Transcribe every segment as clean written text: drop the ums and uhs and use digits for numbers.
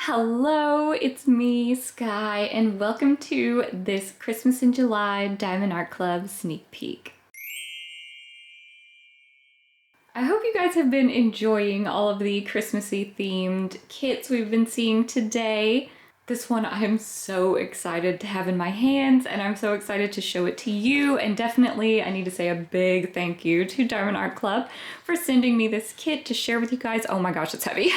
Hello, it's me, Sky, and welcome to this Christmas in July Diamond Art Club sneak peek. I hope you guys have been enjoying all of the Christmassy themed kits we've been seeing today. This one I'm so excited to have in my hands, and I'm so excited to show it to you. And definitely I need to say a big thank you to Diamond Art Club for sending me this kit to share with you guys. Oh my gosh, it's heavy.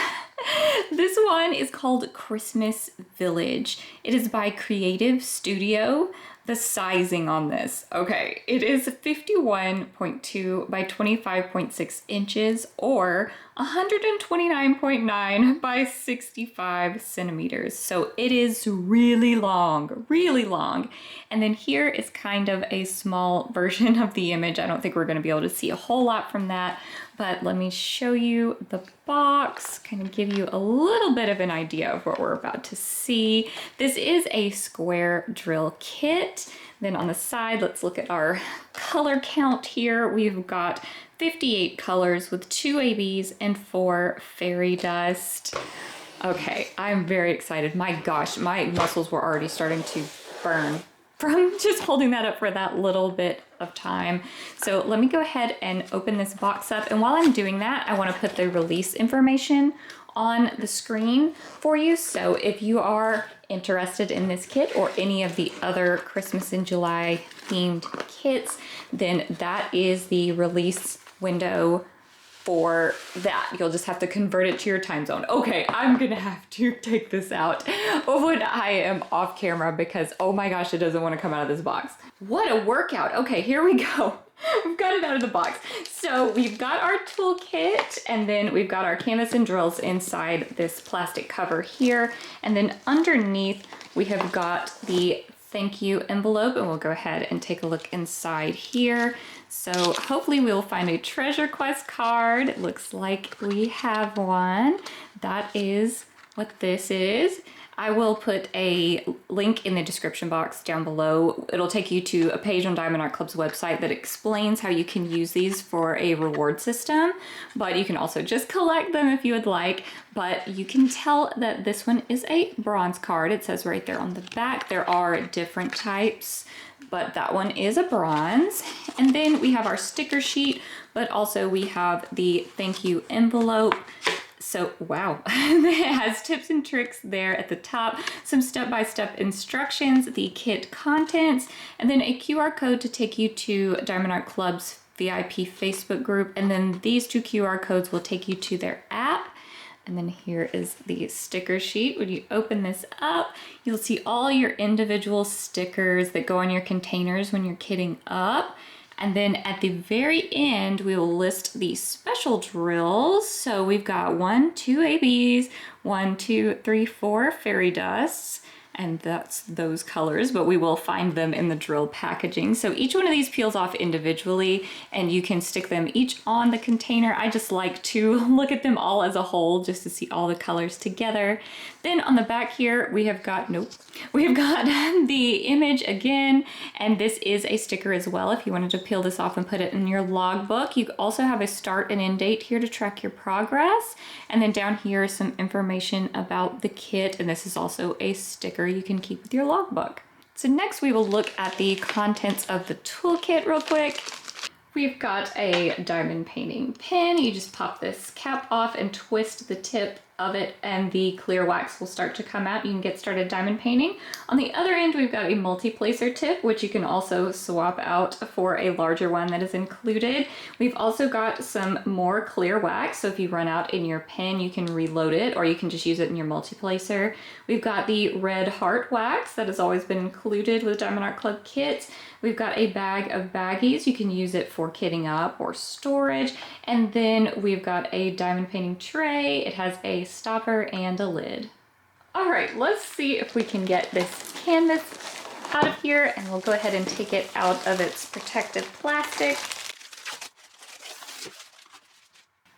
This one is called Christmas Village. It is by Creative Studio. The sizing on this, okay, it is 51.2 by 25.6 inches or 129.9 by 65 centimeters. So it is really long, really long. And then here is kind of a small version of the image. I don't think we're gonna be able to see a whole lot from that, but let me show you the box, kind of give you a little bit of an idea of what we're about to see. This is a square drill kit. Then on the side, let's look at our color count here. We've got 58 colors with 2 ABs and 4 fairy dust. Okay, I'm very excited. My gosh, my muscles were already starting to burn from just holding that up for that little bit of time. So let me go ahead and open this box up. And while I'm doing that, I want to put the release information on the screen for you. So if you are interested in this kit or any of the other Christmas in July themed kits, then that is the release window for that. You'll just have to convert it to your time zone. Okay, I'm gonna have to take this out when I am off camera because oh my gosh, it doesn't want to come out of this box. What a workout. Okay, here we go. We've got it out of the box. So we've got our toolkit and then we've got our canvas and drills inside this plastic cover here. And then underneath we have got the thank you envelope, and we'll go ahead and take a look inside here. So hopefully we'll find a treasure quest card. It looks like we have one. That is what this is. I will put a link in the description box down below. It'll take you to a page on Diamond Art Club's website that explains how you can use these for a reward system, but you can also just collect them if you would like. But you can tell that this one is a bronze card. It says right there on the back. There are different types, but that one is a bronze. And then we have our sticker sheet, but also we have the thank you envelope. So, wow, it has tips and tricks there at the top, some step-by-step instructions, the kit contents, and then a QR code to take you to Diamond Art Club's VIP Facebook group. And then these 2 QR codes will take you to their app. And then here is the sticker sheet. When you open this up, you'll see all your individual stickers that go on your containers when you're kitting up. And then at the very end, we will list the special drills. So we've got 1, 2 ABs, 1, 2, 3, 4 fairy dusts, and that's those colors, but we will find them in the drill packaging. So each one of these peels off individually and you can stick them each on the container. I just like to look at them all as a whole just to see all the colors together. Then on the back here, we have got, we've got the image again, and this is a sticker as well if you wanted to peel this off and put it in your logbook. You also have a start and end date here to track your progress. And then down here is some information about the kit, and this is also a sticker you can keep with your logbook. So next we will look at the contents of the toolkit real quick. We've got a diamond painting pen. You just pop this cap off and twist the tip of it and the clear wax will start to come out. You can get started diamond painting. On the other end, we've got a multi-placer tip, which you can also swap out for a larger one that is included. We've also got some more clear wax, so if you run out in your pen, you can reload it, or you can just use it in your multi-placer. We've got the red heart wax that has always been included with Diamond Art Club kits. We've got a bag of baggies. You can use it for kitting up or storage. And then we've got a diamond painting tray. It has a stopper and a lid. All right, let's see if we can get this canvas out of here, and we'll go ahead and take it out of its protective plastic.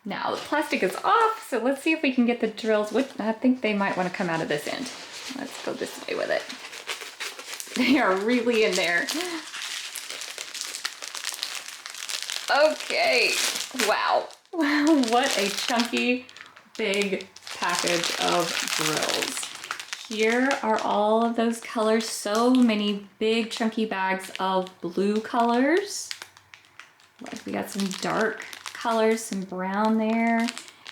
Now the plastic is off, so let's see if we can get the drills. I think they might want to come out of this end. Let's go this way with it. They are really in there. Okay, wow. What a chunky, big package of drills. Here are all of those colors. So many big chunky bags of blue colors. Like we got some dark colors, some brown there,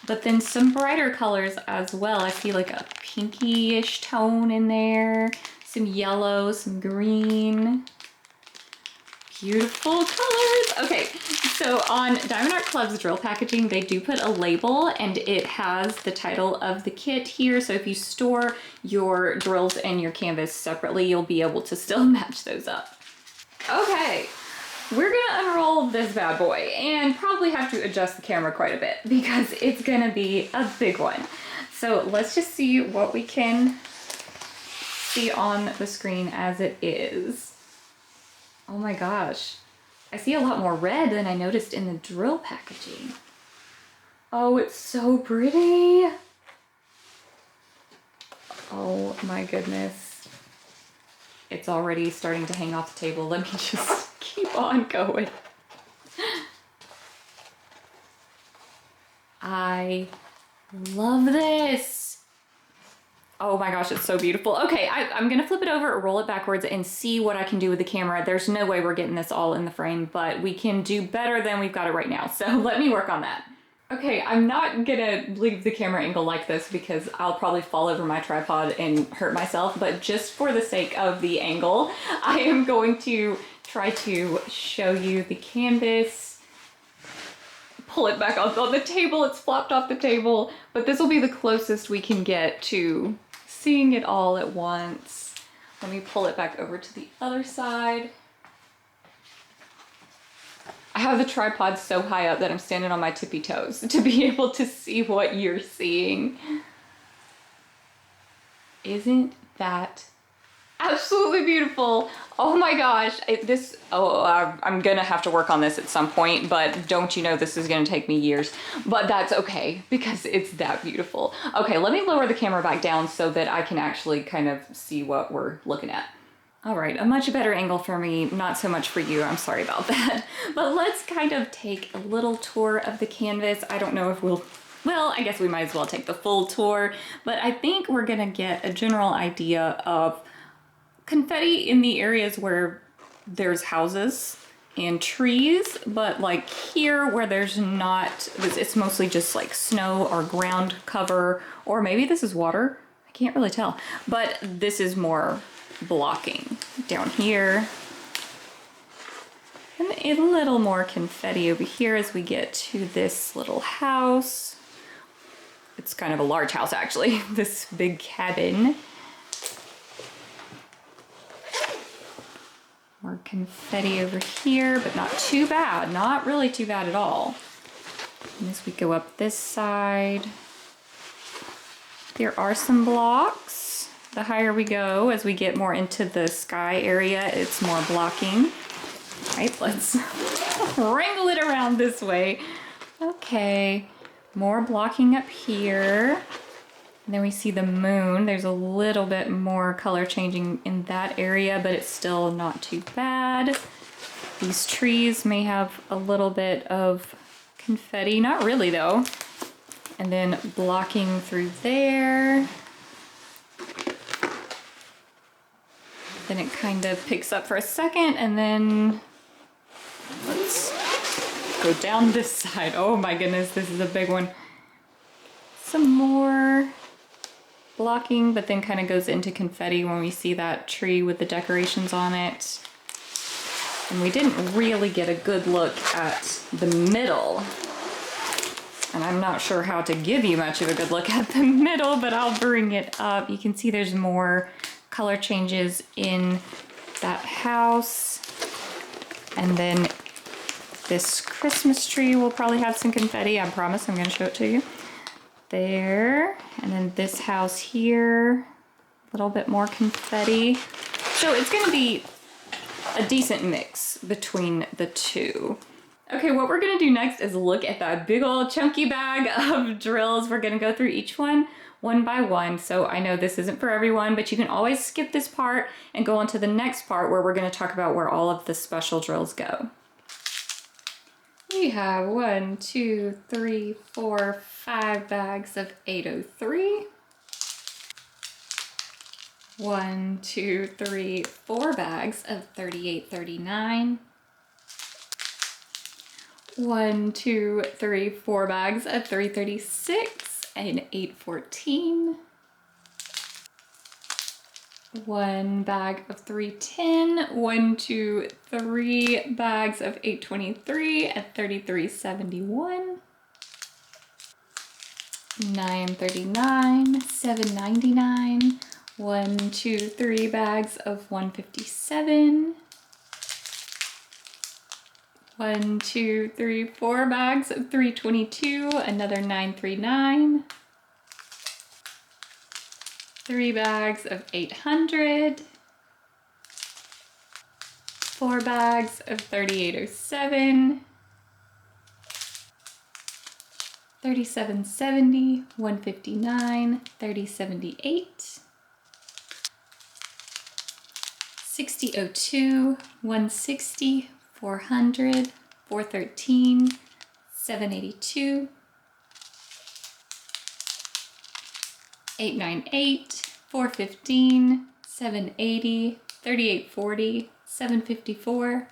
but then some brighter colors as well. I see like a pinky-ish tone in there, some yellow, some green. Beautiful colors. Okay, so on Diamond Art Club's drill packaging, they do put a label and it has the title of the kit here. So if you store your drills and your canvas separately, you'll be able to still match those up. Okay, we're gonna unroll this bad boy and probably have to adjust the camera quite a bit because it's gonna be a big one. So let's just see what we can see on the screen as it is. Oh my gosh, I see a lot more red than I noticed in the drill packaging. Oh, it's so pretty. Oh my goodness. It's already starting to hang off the table. Let me just keep on going. I love this. Oh my gosh, it's so beautiful. Okay, I'm gonna flip it over, roll it backwards, and see what I can do with the camera. There's no way we're getting this all in the frame, but we can do better than we've got it right now. So let me work on that. Okay, I'm not gonna leave the camera angle like this because I'll probably fall over my tripod and hurt myself, but just for the sake of the angle, I am going to try to show you the canvas. Pull it back up on the table, it's flopped off the table, but this will be the closest we can get to seeing it all at once. Let me pull it back over to the other side. I have the tripod so high up that I'm standing on my tippy toes to be able to see what you're seeing. Isn't that absolutely beautiful? Oh my gosh, I'm gonna have to work on this at some point, but don't you know this is gonna take me years, but that's okay because it's that beautiful. Okay, let me lower the camera back down so that I can actually kind of see what we're looking at. All right, a much better angle for me, not so much for you, I'm sorry about that. But let's kind of take a little tour of the canvas. I don't know if well, I guess we might as well take the full tour, but I think we're gonna get a general idea of confetti in the areas where there's houses and trees, but like here where there's not, it's mostly just like snow or ground cover, or maybe this is water, I can't really tell, but this is more blocking down here. And a little more confetti over here as we get to this little house. It's kind of a large house actually, this big cabin. More confetti over here, but not too bad. Not really too bad at all. And as we go up this side, there are some blocks. The higher we go, as we get more into the sky area, it's more blocking. All right, let's wrangle it around this way. Okay, more blocking up here. And then we see the moon. There's a little bit more color changing in that area, but it's still not too bad. These trees may have a little bit of confetti, not really though. And then blocking through there. Then it kind of picks up for a second, and then let's go down this side. Oh my goodness, this is a big one. Some more blocking, but then kind of goes into confetti when we see that tree with the decorations on it. And we didn't really get a good look at the middle. And I'm not sure how to give you much of a good look at the middle, but I'll bring it up. You can see there's more color changes in that house. And then this Christmas tree will probably have some confetti. I promise I'm gonna show it to you. There, and then this house here, a little bit more confetti. So it's gonna be a decent mix between the two. Okay, what we're gonna do next is look at that big old chunky bag of drills. We're gonna go through each one by one. So I know this isn't for everyone, but you can always skip this part and go on to the next part where we're gonna talk about where all of the special drills go. We have 1, 2, 3, 4, 5 bags of 803. 1, 2, 3, 4 bags of 3839. 1, 2, 3, 4 bags of 336 and 814. 1 bag of 310, 1, 2, 3 bags of 823 at 3371. 939, 799, 1, 2, 3 bags of 157. 1, 2, 3, 4 bags of 322, another 939. 3 bags of 800. 4 bags of 3807. 3770, 159, 3078. 6002, 160, 400, 413, 782. 898, 415, 780, 3840, 754.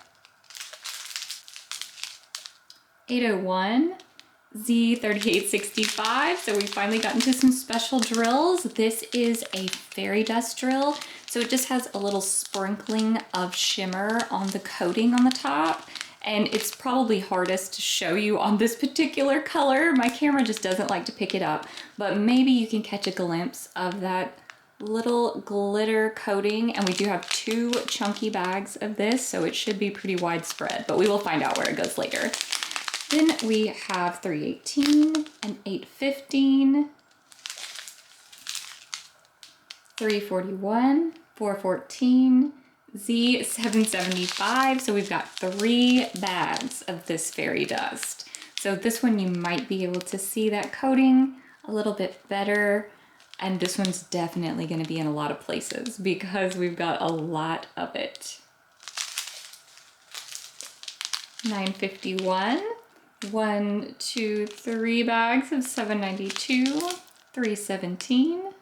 801, Z3865. So we finally got into some special drills. This is a fairy dust drill. So it just has a little sprinkling of shimmer on the coating on the top. And it's probably hardest to show you on this particular color. My camera just doesn't like to pick it up, but maybe you can catch a glimpse of that little glitter coating. And we do have 2 chunky bags of this, so it should be pretty widespread, but we will find out where it goes later. Then we have 318 and 815, 341, 414, Z775. So we've got 3 bags of this fairy dust. So this one you might be able to see that coating a little bit better. And this one's definitely going to be in a lot of places because we've got a lot of it. 951, 1, 2, 3 bags of 792, 317.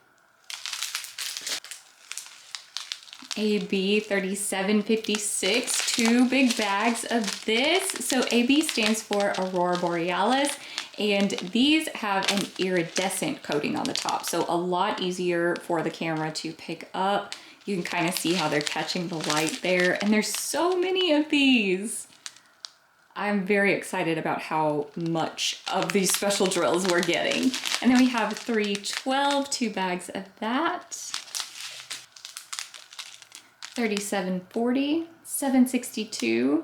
AB 3756, 2 big bags of this. So AB stands for Aurora Borealis, and these have an iridescent coating on the top. So a lot easier for the camera to pick up. You can kind of see how they're catching the light there, and there's so many of these. I'm very excited about how much of these special drills we're getting. And then we have 312, 2 bags of that. 3740, 762,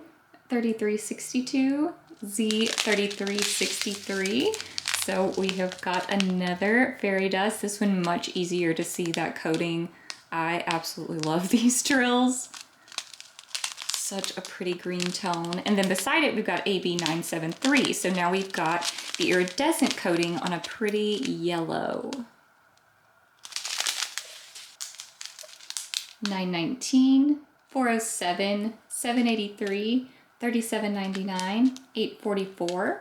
3362, Z3363. So we have got another fairy dust. This one much easier to see that coating. I absolutely love these drills. Such a pretty green tone. And then beside it, we've got AB973. So now we've got the iridescent coating on a pretty yellow. 919, 407, 783, 3799, 844,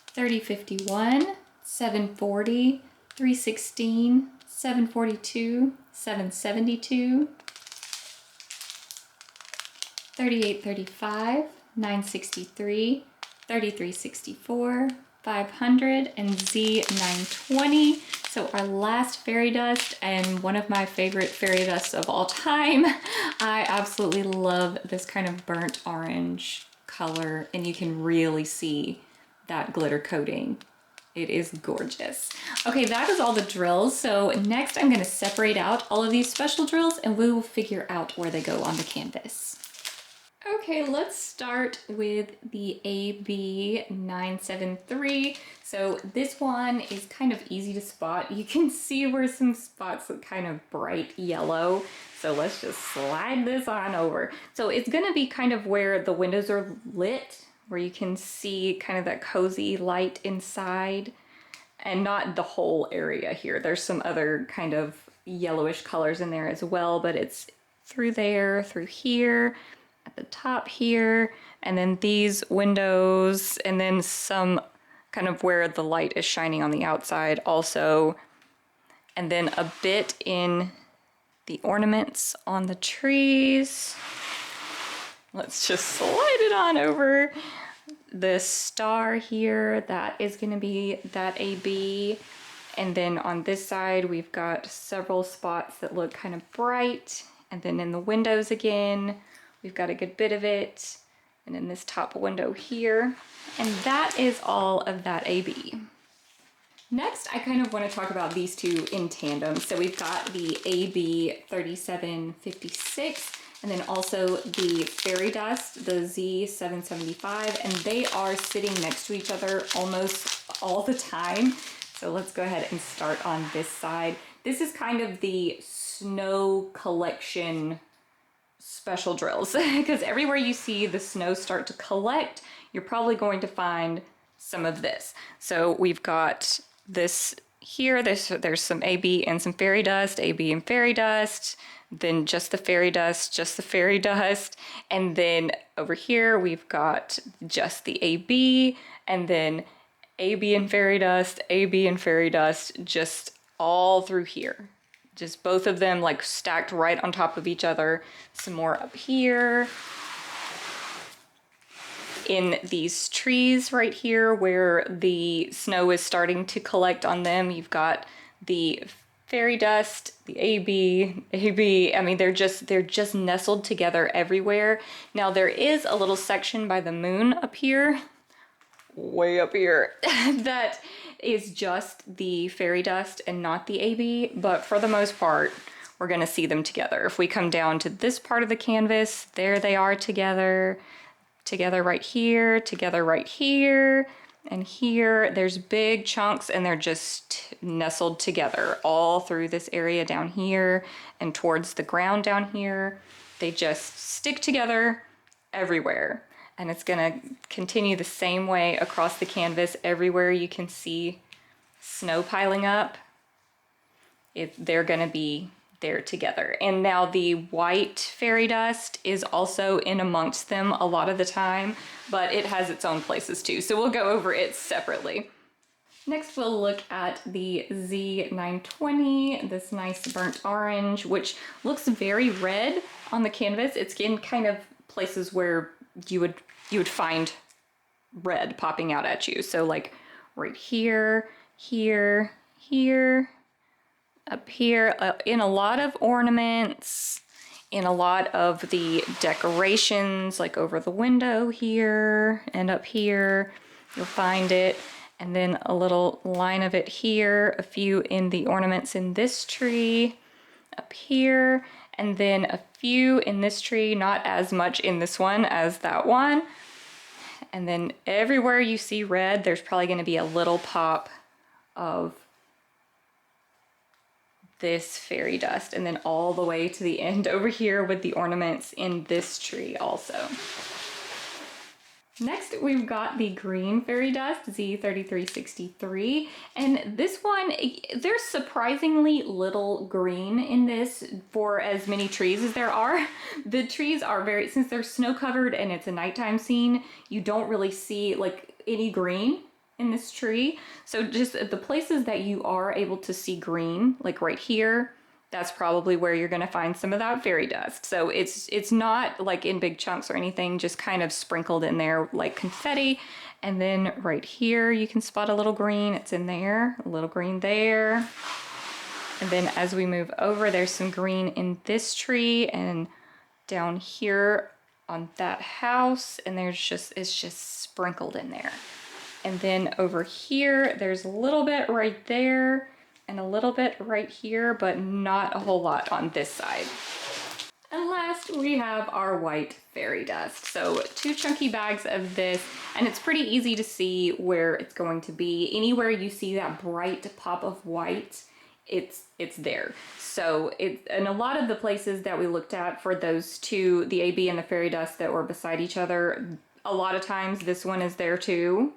3051, 740, 316, 742, 772, 3835, 963, 3364, 500, and Z920. So our last fairy dust, and one of my favorite fairy dusts of all time. I absolutely love this kind of burnt orange color, and you can really see that glitter coating. It is gorgeous. Okay, that is all the drills. So next I'm gonna separate out all of these special drills and we will figure out where they go on the canvas. Okay, let's start with the AB973. So this one is kind of easy to spot. You can see where some spots look kind of bright yellow. So let's just slide this on over. So it's gonna be kind of where the windows are lit, where you can see kind of that cozy light inside, and not the whole area here. There's some other kind of yellowish colors in there as well, but it's through there, through here, at the top here, and then these windows, and then some kind of where the light is shining on the outside also, and then a bit in the ornaments on the trees. Let's just slide it on over. The star here, that is going to be that AB. And then on this side, we've got several spots that look kind of bright. And then in the windows again, we've got a good bit of it. And in this top window here. And that is all of that AB. Next, I kind of want to talk about these two in tandem. So we've got the AB 3756, and then also the fairy dust, the Z775, and they are sitting next to each other almost all the time. So let's go ahead and start on this side. This is kind of the snow collection special drills, because everywhere you see the snow start to collect, you're probably going to find some of this. So we've got this here, there's some AB and some fairy dust, AB and fairy dust, then just the fairy dust, just the fairy dust, and then over here we've got just the AB, and then AB and fairy dust, AB and fairy dust, just all through here. Just both of them like stacked right on top of each other. Some more up here. In these trees right here where the snow is starting to collect on them, you've got the fairy dust, the AB, AB. I mean, they're just nestled together everywhere. Now there is a little section by the moon up here, way up here, that is just the fairy dust and not the AB, but for the most part, we're gonna see them together. If we come down to this part of the canvas, there they are together. Together right here, and here. There's big chunks and they're just nestled together all through this area down here and towards the ground down here. They just stick together everywhere. And it's gonna continue the same way across the canvas. Everywhere you can see snow piling up, they're gonna be there together. And now the white fairy dust is also in amongst them a lot of the time, but it has its own places too. So we'll go over it separately. Next, we'll look at the Z920, this nice burnt orange, which looks very red on the canvas. It's in kind of places where you would find red popping out at you. So like right here, here, here, up here, in a lot of ornaments, in a lot of the decorations, like over the window here and up here, you'll find it. And then a little line of it here, a few in the ornaments in this tree, up here, and then a few in this tree, not as much in this one as that one. And then everywhere you see red, there's probably gonna be a little pop of this fairy dust, and then all the way to the end over here with the ornaments in this tree also. Next, we've got the green fairy dust, Z3363, and this one, there's surprisingly little green in this for as many trees as there are. The trees are since they're snow covered and it's a nighttime scene, you don't really see like any green in this tree. So just the places that you are able to see green, like right here, that's probably where you're gonna find some of that fairy dust. So it's not like in big chunks or anything, just kind of sprinkled in there like confetti. And then right here, you can spot a little green, it's in there, a little green there. And then as we move over, there's some green in this tree and down here on that house, and it's just sprinkled in there. And then over here, there's a little bit right there and a little bit right here, but not a whole lot on this side. And last, we have our white fairy dust. So 2 chunky bags of this, and it's pretty easy to see where it's going to be. Anywhere you see that bright pop of white, it's there. So in a lot of the places that we looked at for those two, the AB and the fairy dust that were beside each other, a lot of times this one is there too.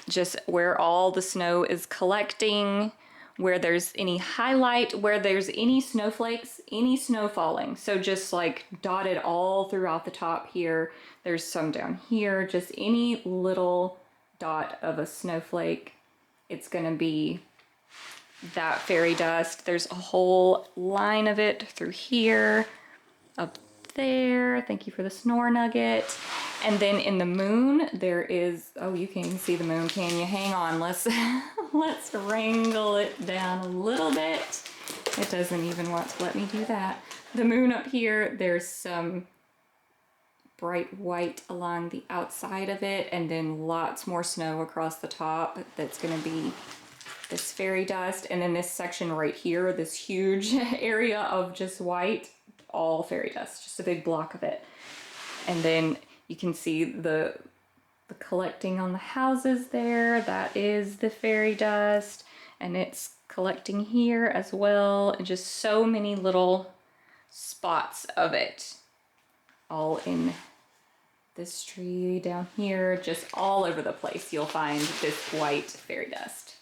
Just where all the snow is collecting, where there's any highlight, where there's any snowflakes, any snow falling. So just like dotted all throughout the top here. There's some down here, just any little dot of a snowflake. It's gonna be that fairy dust. There's a whole line of it through here, up there. Thank you for the snore nugget. And then in the moon, there is, oh, you can't even see the moon, can you? Hang on, let's let's wrangle it down a little bit. It doesn't even want to let me do that. The moon up here, there's some bright white along the outside of it, and then lots more snow across the top. That's gonna be this fairy dust. And then this section right here, this huge area of just white, all fairy dust, just a big block of it. And then you can see the collecting on the houses there. That is the fairy dust, and it's collecting here as well. And just so many little spots of it, all in this tree down here, just all over the place. You'll find this white fairy dust.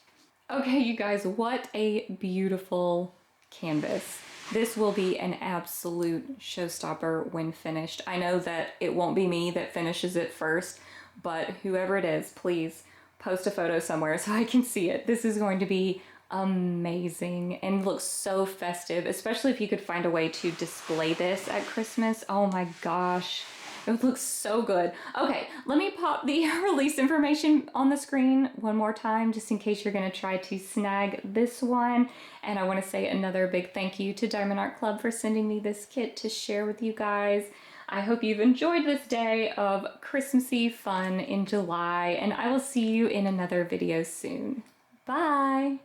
Okay, you guys, what a beautiful canvas. This will be an absolute showstopper when finished. I know that it won't be me that finishes it first, but whoever it is, please post a photo somewhere so I can see it. This is going to be amazing and looks so festive, especially if you could find a way to display this at Christmas. Oh my gosh. It looks so good. Okay, let me pop the release information on the screen one more time, just in case you're gonna try to snag this one. And I wanna say another big thank you to Diamond Art Club for sending me this kit to share with you guys. I hope you've enjoyed this day of Christmassy fun in July, and I will see you in another video soon. Bye.